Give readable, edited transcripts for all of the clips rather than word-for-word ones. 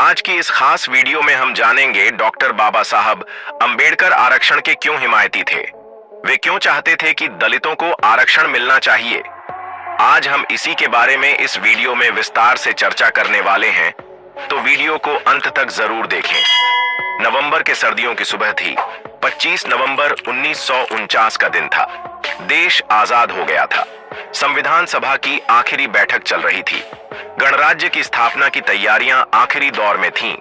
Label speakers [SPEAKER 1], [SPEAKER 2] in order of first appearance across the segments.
[SPEAKER 1] आज की इस खास वीडियो में हम जानेंगे डॉक्टर बाबा साहब अंबेडकर आरक्षण के क्यों हिमायती थे। वे क्यों चाहते थे कि दलितों को आरक्षण मिलना चाहिए। आज हम इसी के बारे में इस वीडियो में विस्तार से चर्चा करने वाले हैं, तो वीडियो को अंत तक जरूर देखें। नवंबर के सर्दियों की सुबह थी। 25 नवंबर 1949 का दिन था। देश आजाद हो गया था। संविधान सभा की आखिरी बैठक चल रही थी। गणराज्य की स्थापना की तैयारियां आखिरी दौर में थीं।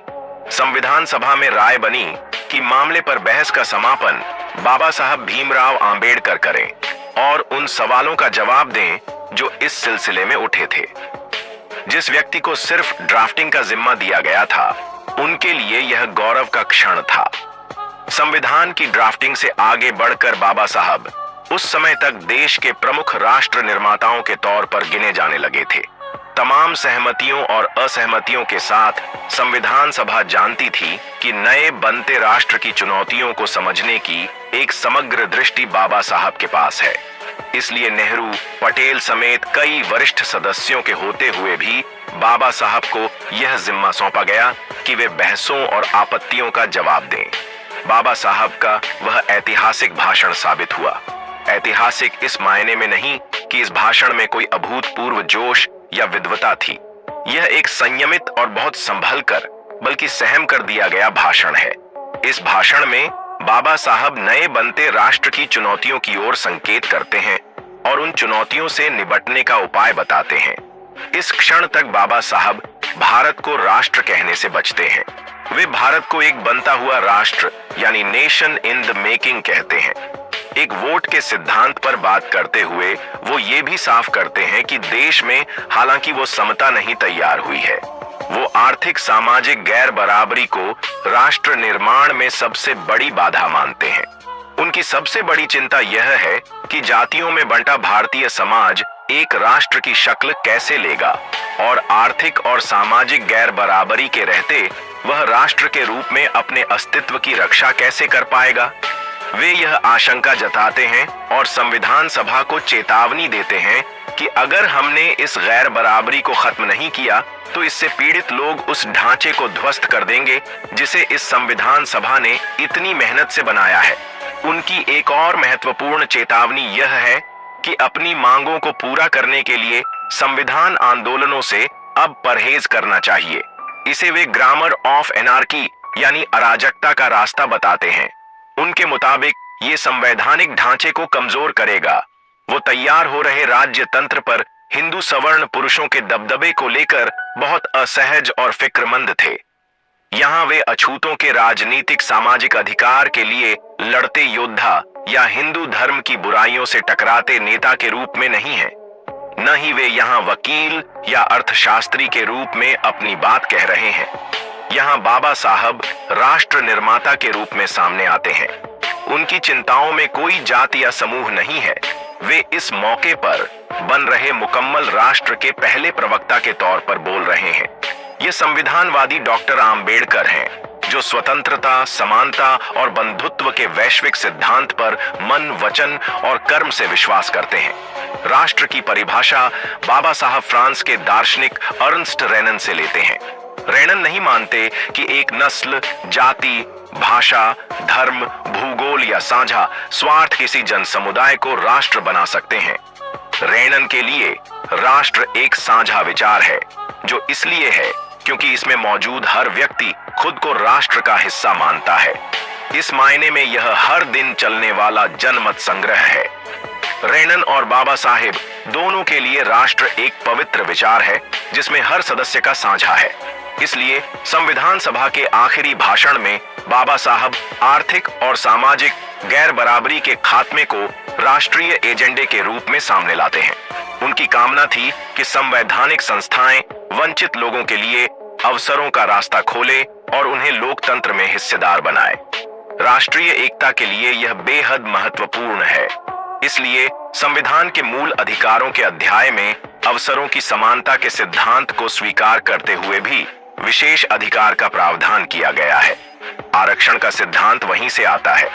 [SPEAKER 1] संविधान सभा में राय बनी कि मामले पर बहस का समापन बाबा साहब भीमराव आंबेडकर करें और उन सवालों का जवाब दें जो इस सिलसिले में उठे थे। जिस व्यक्ति को सिर्फ ड्राफ्टिंग का जिम्मा दिया गया था, उनके लिए यह गौरव का क्षण था। संविधान की ड्राफ्टिंग से आगे बढ़कर बाबा साहब उस समय तक देश के प्रमुख राष्ट्र निर्माताओं के तौर पर गिने जाने लगे थे। तमाम सहमतियों और असहमतियों के साथ संविधान सभा जानती थी कि नए बनते राष्ट्र की चुनौतियों को समझने की एक समग्र दृष्टि बाबा साहब के पास है। इसलिए नेहरू, पटेल समेत कई वरिष्ठ सदस्यों के होते हुए भी बाबा साहब को यह जिम्मा सौंपा गया कि वे बहसों और आपत्तियों का जवाब दें। बाबा साहब का वह ऐतिहासिक भाषण साबित हुआ। ऐतिहासिक इस मायने में नहीं कि इस भाषण में कोई अभूतपूर्व जोश या विद्वता थी। यह एक संयमित और बहुत संभल कर बल्कि सहम कर दिया गया भाषण है। इस भाषण में बाबा साहब नए बनते राष्ट्र की चुनौतियों की ओर संकेत करते हैं और उन चुनौतियों से निपटने का उपाय बताते हैं। इस क्षण तक बाबा साहब भारत को राष्ट्र कहने से बचते हैं। वे भारत को एक बनता हुआ राष्ट्र यानी नेशन इन द मेकिंग कहते हैं। एक वोट के सिद्धांत पर बात करते हुए वो ये भी साफ करते हैं कि देश में हालांकि वो समता नहीं तैयार हुई है, वो आर्थिक सामाजिक गैर बराबरी को राष्ट्र निर्माण में सबसे बड़ी बाधा मानते हैं। उनकी सबसे बड़ी चिंता यह है कि जातियों में बंटा भारतीय समाज एक राष्ट्र की शक्ल कैसे लेगा और आर्थिक और सामाजिक गैर बराबरी के रहते वह राष्ट्र के रूप में अपने अस्तित्व की रक्षा कैसे कर पाएगा। वे यह आशंका जताते हैं और संविधान सभा को चेतावनी देते हैं कि अगर हमने इस गैर बराबरी को खत्म नहीं किया तो इससे पीड़ित लोग उस ढांचे को ध्वस्त कर देंगे जिसे इस संविधान सभा ने इतनी मेहनत से बनाया है। उनकी एक और महत्वपूर्ण चेतावनी यह है कि अपनी मांगों को पूरा करने के लिए संविधान आंदोलनों से अब परहेज करना चाहिए। इसे वे ग्रामर ऑफ एनार्की यानी अराजकता का रास्ता बताते हैं। उनके मुताबिक ये संवैधानिक ढांचे को कमजोर करेगा। वो तैयार हो रहे राज्य तंत्र पर हिंदू सवर्ण पुरुषों के दबदबे को लेकर बहुत असहज और फिक्रमंद थे। यहाँ वे अछूतों के राजनीतिक सामाजिक अधिकार के लिए लड़ते योद्धा या हिंदू धर्म की बुराइयों से टकराते नेता के रूप में नहीं हैं। न ही वे यहाँ वकील या अर्थशास्त्री के रूप में अपनी बात कह रहे हैं। यहाँ बाबा साहब राष्ट्र निर्माता के रूप में सामने आते हैं। उनकी चिंताओं में कोई जाति या समूह नहीं है। वे इस मौके पर बन रहे मुकम्मल राष्ट्र के पहले प्रवक्ता के तौर पर बोल रहे हैं। ये संविधानवादी डॉक्टर आंबेडकर हैं जो स्वतंत्रता, समानता और बंधुत्व के वैश्विक सिद्धांत पर मन, वचन और कर्म से विश्वास करते हैं। राष्ट्र की परिभाषा बाबा साहब फ्रांस के दार्शनिक अर्नस्ट रेनन से लेते हैं। रेनन नहीं मानते कि एक नस्ल, जाति, भाषा, धर्म, भूगोल या साझा स्वार्थ किसी जन समुदाय को राष्ट्र बना सकते हैं। रेनन के लिए राष्ट्र एक साझा विचार है जो इसलिए है क्योंकि इसमें मौजूद हर व्यक्ति खुद को राष्ट्र का हिस्सा मानता है। इस मायने में यह हर दिन चलने वाला जनमत संग्रह है। रेनन और बाबा साहेब दोनों के लिए राष्ट्र एक पवित्र विचार है जिसमें हर सदस्य का साझा है। इसलिए संविधान सभा के आखिरी भाषण में बाबा साहब आर्थिक और सामाजिक गैर बराबरी के खात्मे को राष्ट्रीय एजेंडे के रूप में सामने लाते हैं। उनकी कामना थी कि संवैधानिक संस्थाएं वंचित लोगों के लिए अवसरों का रास्ता खोले और उन्हें लोकतंत्र में हिस्सेदार बनाए। राष्ट्रीय एकता के लिए यह बेहद महत्वपूर्ण है। इसलिए संविधान के मूल अधिकारों के अध्याय में अवसरों की समानता के सिद्धांत को स्वीकार करते हुए भी विशेष अधिकार का प्रावधान किया गया है। आरक्षण का सिद्धांत वहीं से आता है।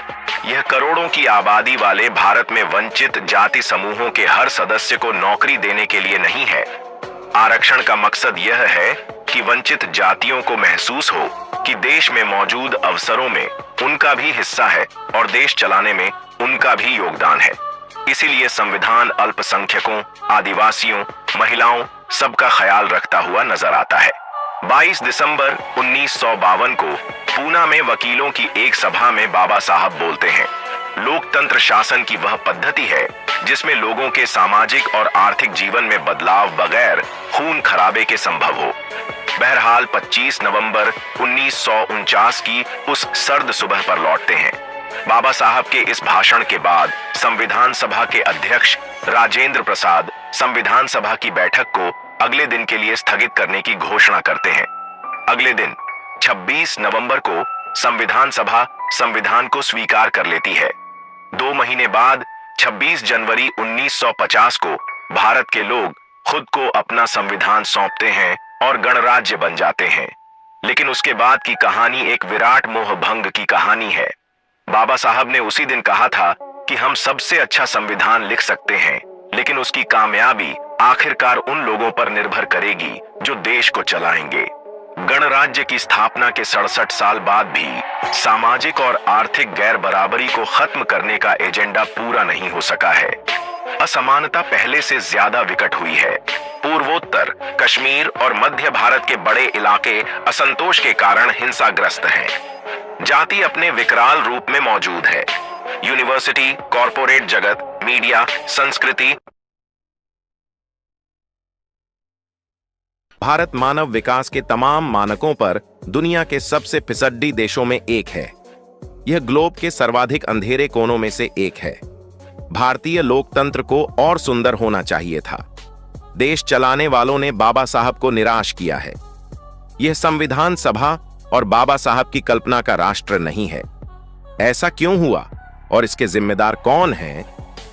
[SPEAKER 1] यह करोड़ों की आबादी वाले भारत में वंचित जाति समूहों के हर सदस्य को नौकरी देने के लिए नहीं है, आरक्षण का मकसद यह है कि वंचित जातियों को महसूस हो कि देश में मौजूद अवसरों में उनका भी हिस्सा है और देश चलाने में उनका भी योगदान है। इसीलिए संविधान अल्पसंख्यकों, आदिवासियों, महिलाओं सबका ख्याल रखता हुआ नजर आता है। 22 दिसंबर 1952 को पूना में वकीलों की एक सभा में बाबा साहब बोलते हैं, लोकतंत्र शासन की वह पद्धति है जिसमें लोगों के सामाजिक और आर्थिक जीवन में बदलाव बगैर खून खराबे के संभव हो। बहरहाल 25 नवंबर 1949 की उस सर्द सुबह पर लौटते हैं। बाबा साहब के इस भाषण के बाद संविधान सभा के अध्यक्ष राजेंद्र प्रसाद संविधान सभा की बैठक को अगले दिन के लिए स्थगित करने की घोषणा करते हैं। अगले दिन 26 नवंबर को संविधान सभा संविधान को स्वीकार कर लेती है। 2 महीने बाद 26 जनवरी 1950 को भारत के लोग खुद को अपना संविधान सौंपते हैं और गणराज्य बन जाते हैं। लेकिन उसके बाद की कहानी एक विराट मोह भंग की कहानी है। बाबा साहब ने उसी दिन कहा था कि हम सबसे अच्छा संविधान लिख सकते हैं, लेकिन उसकी कामयाबी आखिरकार उन लोगों पर निर्भर करेगी जो देश को चलाएंगे। गणराज्य की स्थापना के 67 साल बाद भी सामाजिक और आर्थिक गैर बराबरी को खत्म करने का एजेंडा पूरा नहीं हो सका है। असमानता पहले से ज्यादा विकट हुई है। पूर्वोत्तर, कश्मीर और मध्य भारत के बड़े इलाके असंतोष के कारण हिंसाग्रस्त हैं। जाति अपने विकराल रूप में मौजूद है। यूनिवर्सिटी, कॉरपोरेट जगत, मीडिया, संस्कृति।
[SPEAKER 2] भारत मानव विकास के तमाम मानकों पर दुनिया के सबसे फिसड्डी देशों में एक है। यह ग्लोब के सर्वाधिक अंधेरे कोनों में से एक है। भारतीय लोकतंत्र को और सुंदर होना चाहिए था। देश चलाने वालों ने बाबा साहब को निराश किया है। यह संविधान सभा और बाबा साहब की कल्पना का राष्ट्र नहीं है। ऐसा क्यों हुआ और इसके जिम्मेदार कौन हैं,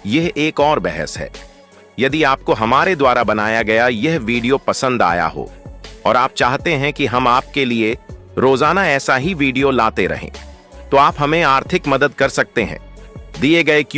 [SPEAKER 2] यह एक और बहस है। यदि आपको हमारे द्वारा बनाया गया यह वीडियो पसंद आया हो और आप चाहते हैं कि हम आपके लिए रोजाना ऐसा ही वीडियो लाते रहें, तो आप हमें आर्थिक मदद कर सकते हैं। दिए गए